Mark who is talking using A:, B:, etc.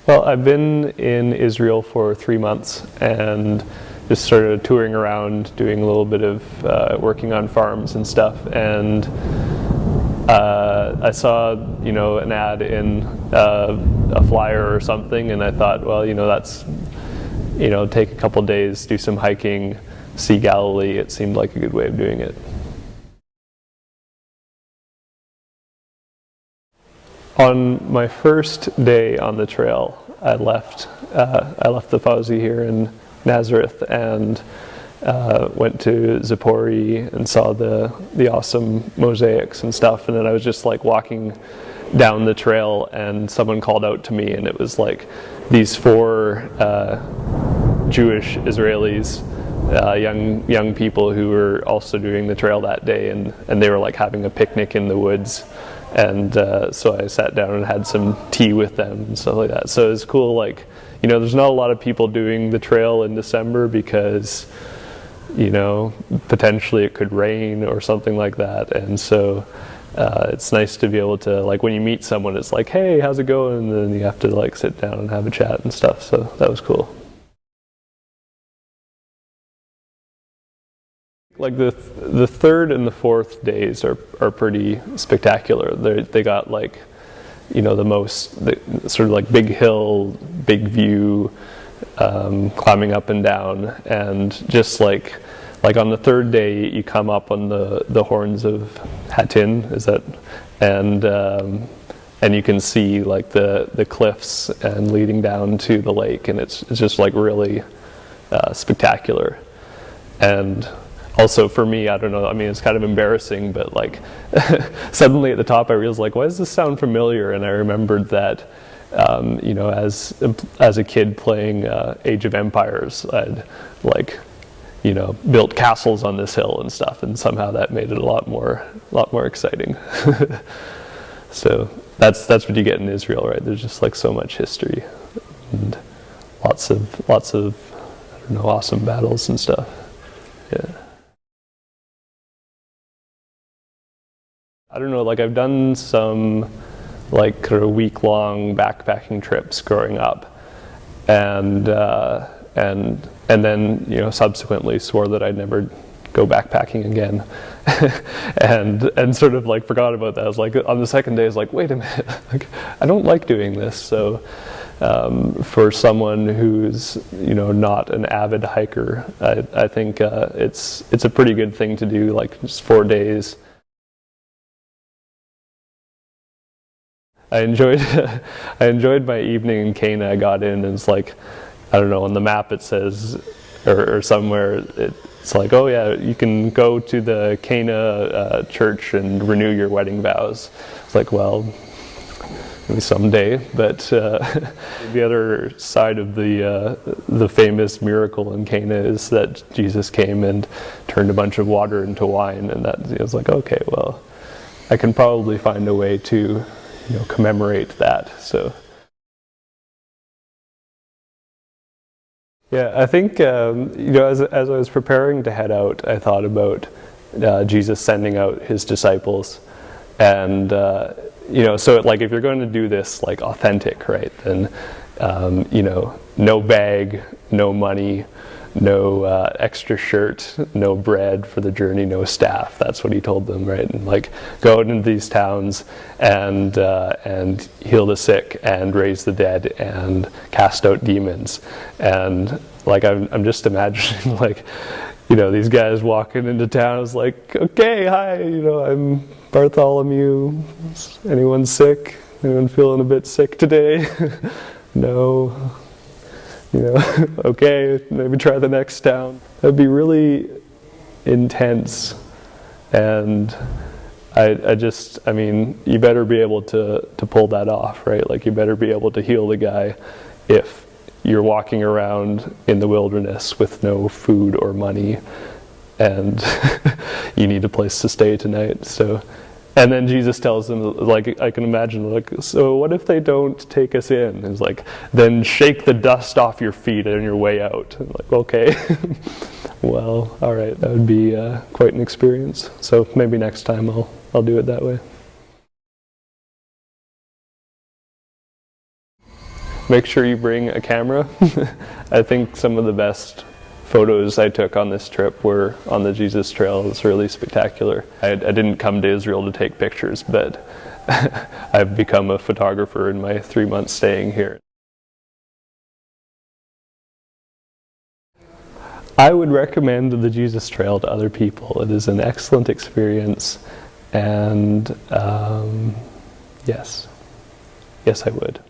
A: Well, I've been in Israel for 3 months and just started touring around, doing a little bit of working on farms and stuff. And I saw, an ad in a flyer or something, and I thought, well, that's, take a couple days, do some hiking, see Galilee. It seemed like a good way of doing it. On my first day on the trail, I left the Fawzi here in Nazareth and went to Zippori and saw the awesome mosaics and stuff. And then I was just like walking down the trail, and someone called out to me, and it was like these four Jewish Israelis, young people who were also doing the trail that day, and they were like having a picnic in the woods. And so I sat down and had some tea with them and stuff like that. So it's cool, like, there's not a lot of people doing the trail in December because, potentially it could rain or something like that. And so it's nice to be able to, like, when you meet someone, it's like, hey, how's it going? And then you have to, like, sit down and have a chat and stuff. So that was cool. Like the third and the fourth days are pretty spectacular. They got like, the sort of like big hill, big view, climbing up and down, and just like on the third day you come up on the horns of Hattin, and you can see like the cliffs and leading down to the lake, and it's just like really spectacular. And also for me, I don't know, I mean, it's kind of embarrassing, but like suddenly at the top I realized, like, why does this sound familiar? And I remembered that, as a kid playing Age of Empires, I'd like, built castles on this hill and stuff, and somehow that made it a lot more exciting. So that's what you get in Israel, right? There's just like so much history and lots of I don't know, awesome battles and stuff. Yeah. I don't know, like I've done some like kind of week-long backpacking trips growing up, and then subsequently swore that I'd never go backpacking again, and sort of like forgot about that. I was like, on the second day, I was like, wait a minute, like I don't like doing this. So for someone who's not an avid hiker, I think it's a pretty good thing to do, like just 4 days. I enjoyed my evening in Cana. I got in and it's like, I don't know, on the map it says, or somewhere it's like, oh yeah, you can go to the Cana church and renew your wedding vows. It's like, well, maybe someday. But the other side of the famous miracle in Cana is that Jesus came and turned a bunch of water into wine, and that it was like, okay, well, I can probably find a way to commemorate that. So yeah, I think as I was preparing to head out, I thought about Jesus sending out his disciples, and so like if you're going to do this like authentic, right, then no bag, no money, no extra shirt, no bread for the journey, no staff. That's what he told them, right? And like go out into these towns and heal the sick and raise the dead and cast out demons. And like I'm just imagining like these guys walking into town. It's like, okay, hi, I'm Bartholomew. Anyone sick? Anyone feeling a bit sick today? No. Okay, maybe try the next town. That'd be really intense, and I mean, you better be able to pull that off, right? Like, you better be able to heal the guy if you're walking around in the wilderness with no food or money, and you need a place to stay tonight. So. And then Jesus tells them, like, I can imagine, like, so what if they don't take us in? It's like, then shake the dust off your feet on your way out. I'm like, okay, well, all right, that would be quite an experience. So maybe next time I'll do it that way. make sure you bring a camera. I think some of the best photos I took on this trip were on the Jesus Trail. It was really spectacular. I didn't come to Israel to take pictures, but I've become a photographer in my 3 months staying here. I would recommend the Jesus Trail to other people. It is an excellent experience, and yes, I would.